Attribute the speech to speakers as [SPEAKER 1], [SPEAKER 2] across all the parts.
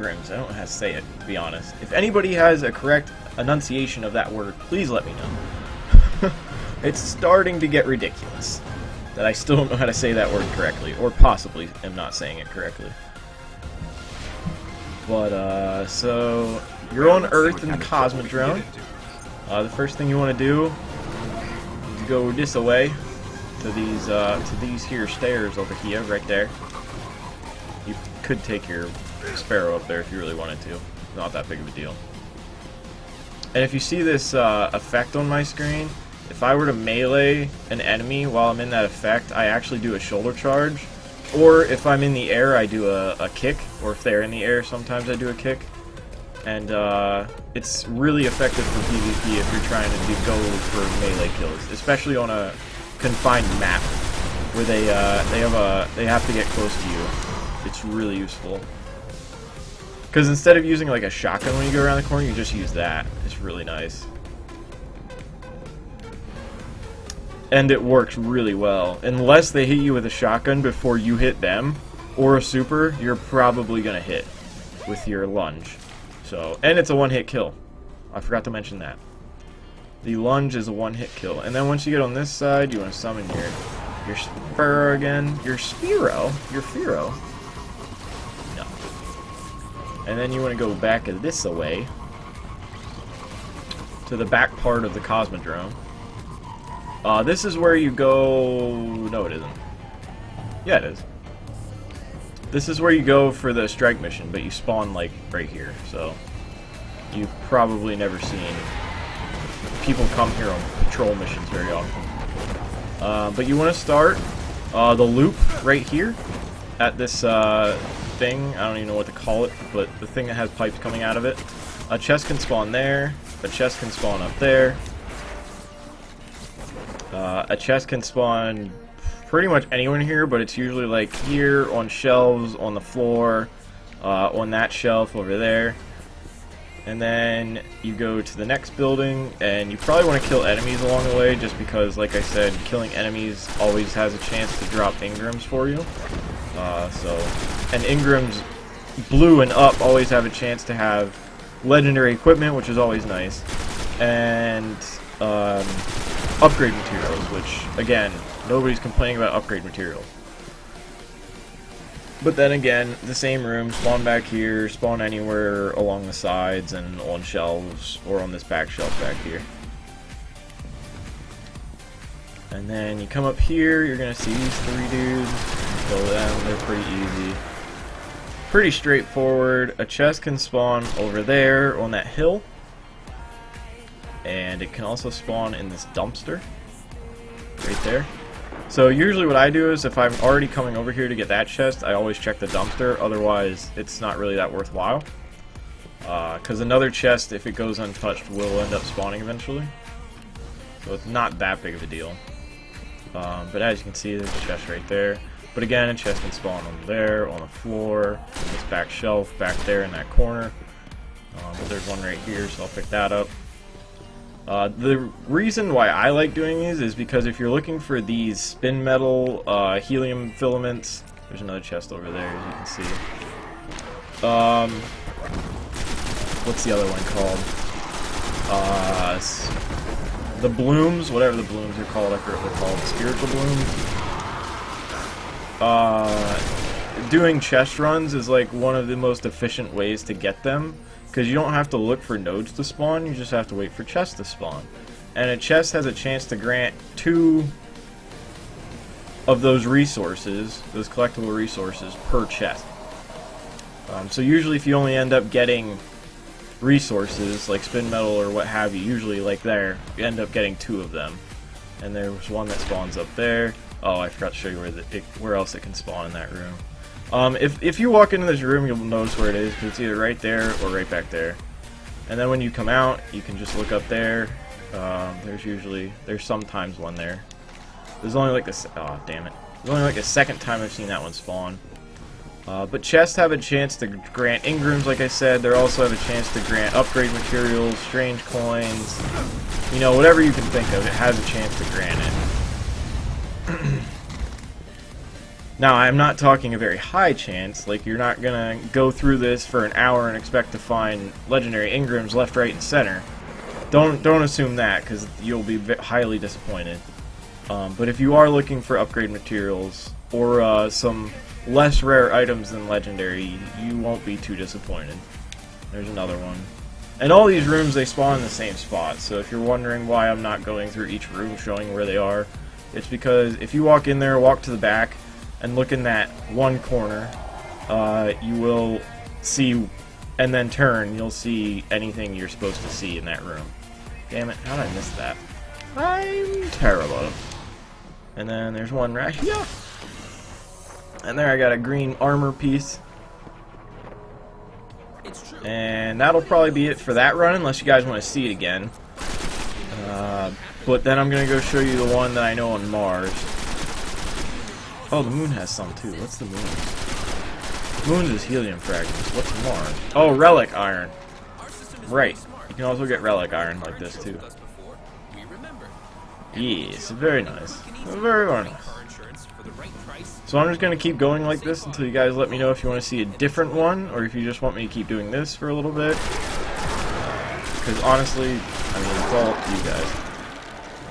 [SPEAKER 1] Engrams. I don't know how to say it, to be honest. If anybody has a correct enunciation of that word, please let me know. It's starting to get ridiculous that I still don't know how to say that word correctly, or possibly am not saying it correctly. But, so, you're on Earth in the Cosmodrome. The first thing you want to do is go this away to these here stairs over here, right there. You could take your Sparrow up there if you really wanted to. Not that big of a deal. And if you see this effect on my screen, if I were to melee an enemy while I'm in that effect, I actually do a shoulder charge. Or if I'm in the air, I do a kick. Or if they're in the air, sometimes I do a kick. And it's really effective for PvP if you're trying to go for melee kills, especially on a confined map where they have to get close to you. It's really useful. Because instead of using like a shotgun when you go around the corner, you just use that. It's really nice. And it works really well. Unless they hit you with a shotgun before you hit them, or a super, you're probably going to hit with your lunge. So, and it's a one-hit kill. I forgot to mention that. The lunge is a one-hit kill. And then once you get on this side, you want to summon your Sparrow again. Your Spearow? Your Fearow? No. And then you want to go back this way to the back part of the Cosmodrome. This is where you go... No, it isn't. Yeah, it is. This is where you go for the strike mission, but you spawn, like, right here. So, you've probably never seen people come here on patrol missions very often. But you want to start the loop right here at this thing. I don't even know what to call it, but the thing that has pipes coming out of it. A chest can spawn there. A chest can spawn up there. A chest can spawn pretty much anywhere in here, but it's usually like here, on shelves, on the floor, on that shelf over there. And then you go to the next building, and you probably want to kill enemies along the way, just because, like I said, killing enemies always has a chance to drop Engrams for you. And Engrams blue and up always have a chance to have legendary equipment, which is always nice. And upgrade materials, which, again, nobody's complaining about upgrade materials. But then again, the same room, spawn back here, spawn anywhere along the sides and on shelves, or on this back shelf back here. And then you come up here, you're going to see these three dudes. Kill them, they're pretty easy. Pretty straightforward. A chest can spawn over there on that hill. And it can also spawn in this dumpster right there. So usually what I do is if I'm already coming over here to get that chest, I always check the dumpster, otherwise it's not really that worthwhile. Because another chest, if it goes untouched, will end up spawning eventually. So it's not that big of a deal. But as you can see, there's a chest right there. But again, a chest can spawn on there, on the floor, on this back shelf, back there in that corner. But there's one right here, so I'll pick that up. The reason why I like doing these is because if you're looking for these spin metal helium filaments, there's another chest over there, as you can see. What's the other one called? The blooms, whatever the blooms are called, I forget what they're called. Spiritual blooms. Doing chest runs is like one of the most efficient ways to get them. Because you don't have to look for nodes to spawn, you just have to wait for chests to spawn. And a chest has a chance to grant 2 of those resources, those collectible resources, per chest. So usually if you only end up getting resources, like spin metal or what have you, usually like there, you end up getting 2 of them. And there's one that spawns up there. Oh, I forgot to show you where else it can spawn in that room. If you walk into this room, you'll notice where it is, because it's either right there or right back there. And then when you come out, you can just look up there. There's sometimes one there. There's only like this, oh damn it. There's only like a second time I've seen that one spawn. But chests have a chance to grant Engrams, like I said. They also have a chance to grant upgrade materials, strange coins. You know, whatever you can think of, it has a chance to grant it. Now, I'm not talking a very high chance. Like, you're not gonna go through this for an hour and expect to find legendary Ingrams left, right, and center. Don't assume that, because you'll be highly disappointed. But if you are looking for upgrade materials or some less rare items than legendary, you won't be too disappointed. There's another one. And all these rooms, they spawn in the same spot, so if you're wondering why I'm not going through each room showing where they are, it's because if you walk in there, walk to the back, and look in that one corner, you will see, and then turn, you'll see anything you're supposed to see in that room. Damn it, how did I miss that? I'm terrible. And then there's one right here. And there I got a green armor piece. And that'll probably be it for that run, unless you guys want to see it again. But then I'm going to go show you the one that I know on Mars. Oh, the moon has some too. What's the moon? Moon is helium fragments. What's Mars? Oh, relic iron. Right. You can also get relic iron like this too. Yes, very nice. Very, very nice. So I'm just going to keep going like this until you guys let me know if you want to see a different one, or if you just want me to keep doing this for a little bit. Because honestly, I mean, it's all up to you guys.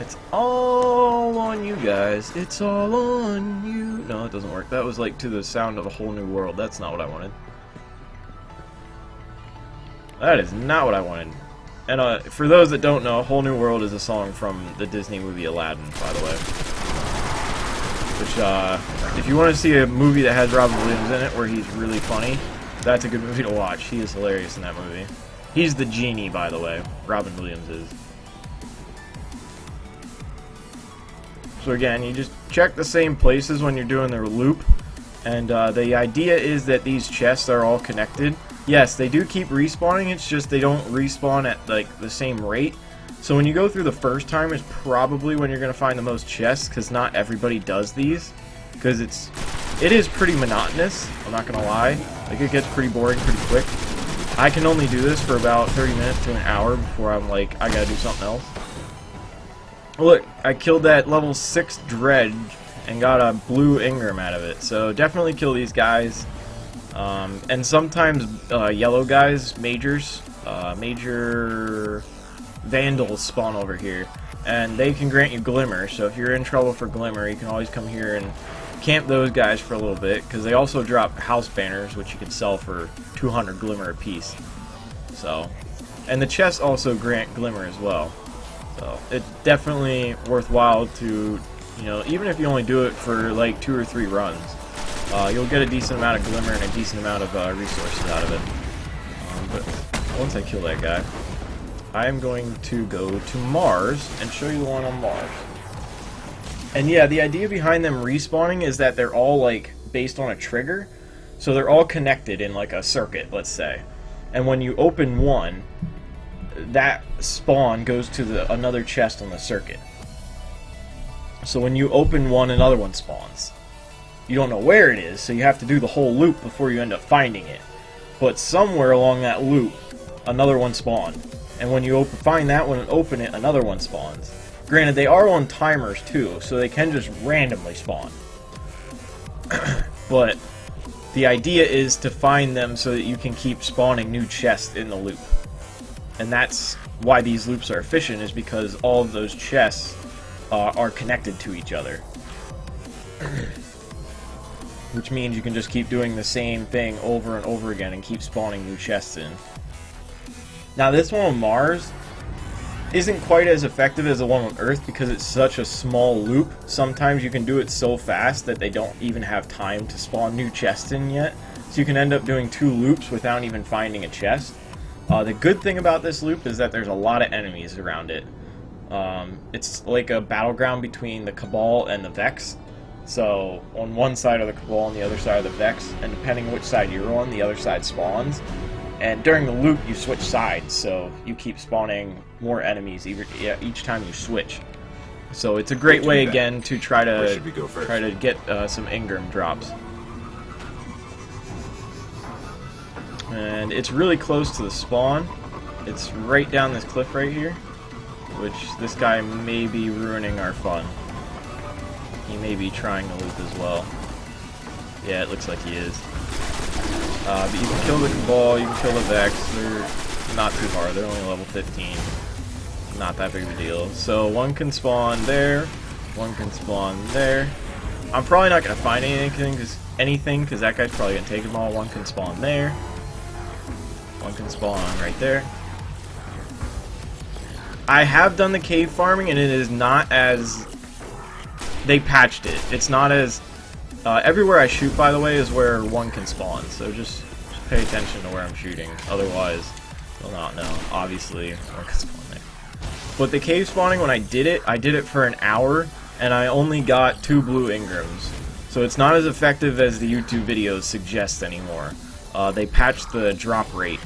[SPEAKER 1] It's all on you guys. It's all on you. No, it doesn't work. That was like to the sound of A Whole New World. That's not what I wanted. That is not what I wanted. And for those that don't know, A Whole New World is a song from the Disney movie Aladdin, by the way. Which, if you want to see a movie that has Robin Williams in it, where he's really funny, that's a good movie to watch. He is hilarious in that movie. He's the genie, by the way. Robin Williams is. So again, you just check the same places when you're doing the loop. And the idea is that these chests are all connected. Yes, they do keep respawning, it's just they don't respawn at like the same rate. So when you go through the first time is probably when you're going to find the most chests, because not everybody does these. Because it is pretty monotonous, I'm not going to lie. Like, it gets pretty boring pretty quick. I can only do this for about 30 minutes to an hour before I'm like, I gotta do something else. Look, I killed that level 6 dredge and got a blue Ingram out of it. So definitely kill these guys. And sometimes yellow guys, major vandals spawn over here, and they can grant you glimmer. So if you're in trouble for glimmer, you can always come here and camp those guys for a little bit, because they also drop house banners, which you can sell for 200 glimmer apiece. So, and the chests also grant glimmer as well. So it's definitely worthwhile to, you know, even if you only do it for like 2 or 3 runs. You'll get a decent amount of glimmer and a decent amount of resources out of it. But once I kill that guy, I'm going to go to Mars and show you the one on Mars. And yeah, the idea behind them respawning is that they're all like based on a trigger. So they're all connected in like a circuit, let's say. And when you open one, that spawn goes to another chest on the circuit. So when you open one, another one spawns. You don't know where it is, so you have to do the whole loop before you end up finding it. But somewhere along that loop, another one spawned. And when you find that one and open it, another one spawns. Granted, they are on timers too, so they can just randomly spawn. But the idea is to find them so that you can keep spawning new chests in the loop. And that's why these loops are efficient, is because all of those chests are connected to each other. Which means you can just keep doing the same thing over and over again and keep spawning new chests in. Now this one on Mars isn't quite as effective as the one on Earth because it's such a small loop. Sometimes you can do it so fast that they don't even have time to spawn new chests in yet. So you can end up doing 2 loops without even finding a chest. The good thing about this loop is that there's a lot of enemies around it. It's like a battleground between the Cabal and the Vex. So on one side of the Cabal and the other side of the Vex, and depending on which side you're on, the other side spawns. And during the loop, you switch sides, so you keep spawning more enemies each time you switch. So it's a great way again to try to get some Ingram drops. And it's really close to the spawn. It's right down this cliff right here, which this guy may be ruining our fun. He may be trying to loop as well. Yeah, it looks like he is. But you can kill the Cabal, you can kill the Vex. They're not too hard. They're only level 15. Not that big of a deal. So one can spawn there. One can spawn there. I'm probably not going to find anything because that guy's probably going to take them all. One can spawn there. One can spawn right there. I have done the cave farming, and it is not as... They patched it. It's not as... everywhere I shoot, by the way, is where one can spawn. So just pay attention to where I'm shooting. Otherwise, you'll not know. Obviously, one can spawn there. But the cave spawning, when I did it for an hour, and I only got 2 blue Ingrams. So it's not as effective as the YouTube videos suggest anymore. They patched the drop rate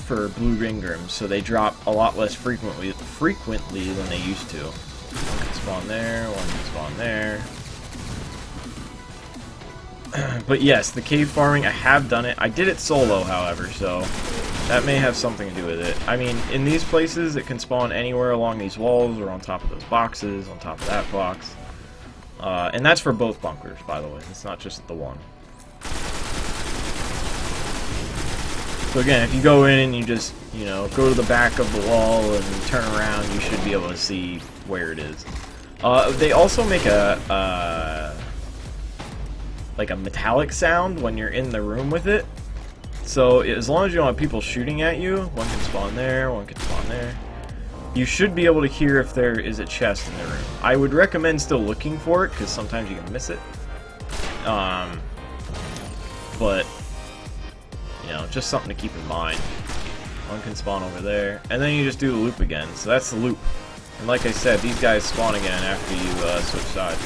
[SPEAKER 1] for blue Ingrams, so they drop a lot less frequently than they used to. One can spawn there, one can spawn there. But yes, the cave farming, I have done it. I did it solo, however, so that may have something to do with it. I mean, in these places, it can spawn anywhere along these walls or on top of those boxes, on top of that box. And that's for both bunkers, by the way. It's not just the one. So again, if you go in and you just, you know, go to the back of the wall and turn around, you should be able to see where it is. They also make like a metallic sound when you're in the room with it. So as long as you don't have people shooting at you, one can spawn there, one can spawn there. You should be able to hear if there is a chest in the room. I would recommend still looking for it, because sometimes you can miss it. But, you know, just something to keep in mind. One can spawn over there, and then you just do the loop again. So that's the loop. And like I said, these guys spawn again after you switch sides.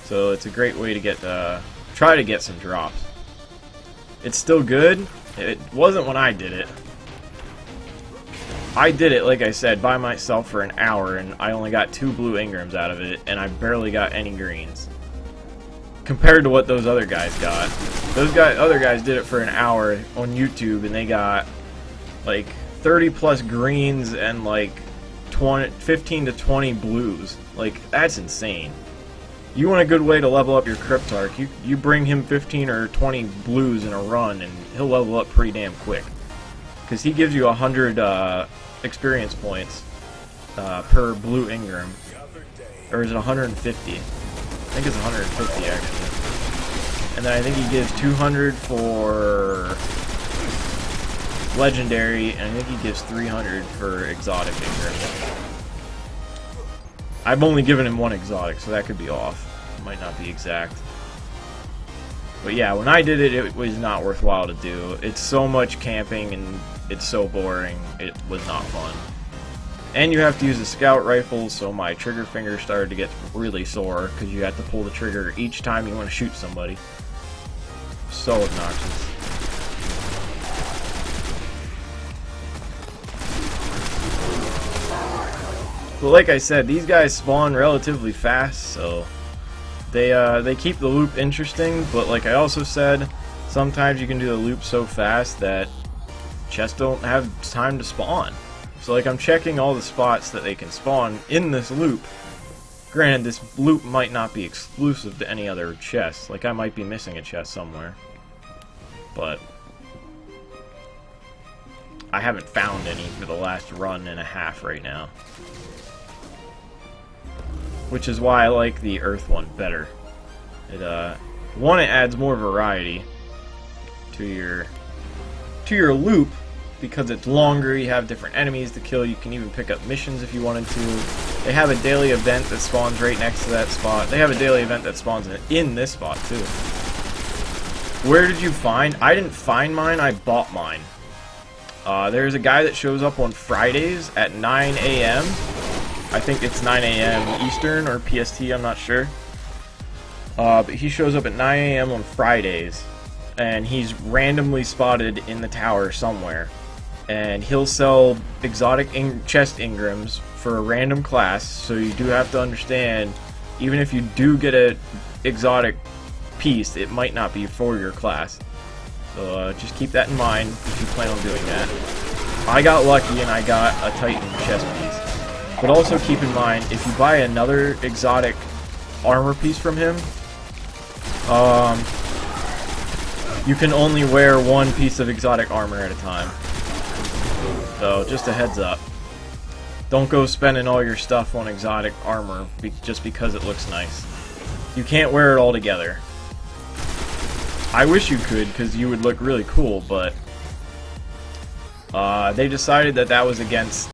[SPEAKER 1] So it's a great way to get, try to get some drops. It's still good. It wasn't when I did it. I did it, like I said, by myself for an hour, and I only got 2 blue Ingrams out of it, and I barely got any greens. Compared to what those other guys got. Other guys did it for an hour on YouTube, and they got like 30 plus greens and like 15 to 20 blues. Like, that's insane. You want a good way to level up your Cryptarch, you bring him 15 or 20 blues in a run, and he'll level up pretty damn quick. Because he gives you 100 experience points per blue Ingram. Or is it 150? I think it's 150 actually. And then I think he gives 200 for legendary, and I think he gives 300 for exotic Ingram. I've only given him 1 exotic, so that could be off. It might not be exact. But yeah, when I did it, it was not worthwhile to do. It's so much camping, and it's so boring. It was not fun. And you have to use a scout rifle, so my trigger finger started to get really sore, because you have to pull the trigger each time you want to shoot somebody. So obnoxious. But like I said, these guys spawn relatively fast, so they keep the loop interesting. But like I also said, sometimes you can do the loop so fast that chests don't have time to spawn. So like I'm checking all the spots that they can spawn in this loop. Granted, this loop might not be exclusive to any other chest. Like I might be missing a chest somewhere, but I haven't found any for the last run and a half right now. Which is why I like the Earth one better. It it adds more variety to your loop because it's longer. You have different enemies to kill. You can even pick up missions if you wanted to. They have a daily event that spawns right next to that spot. They have a daily event that spawns in this spot too. Where did you find? I didn't find mine. I bought mine. There's a guy that shows up on Fridays at 9 a.m. I think it's 9 a.m. Eastern or PST, I'm not sure. But he shows up at 9 a.m. on Fridays, and he's randomly spotted in the tower somewhere. And he'll sell exotic chest Ingrams for a random class, so you do have to understand, even if you do get an exotic piece, it might not be for your class. So just keep that in mind if you plan on doing that. I got lucky and I got a Titan chest piece. But also keep in mind, if you buy another exotic armor piece from him, you can only wear one piece of exotic armor at a time. So, just a heads up. Don't go spending all your stuff on exotic armor just because it looks nice. You can't wear it all together. I wish you could, because you would look really cool, but they decided that that was against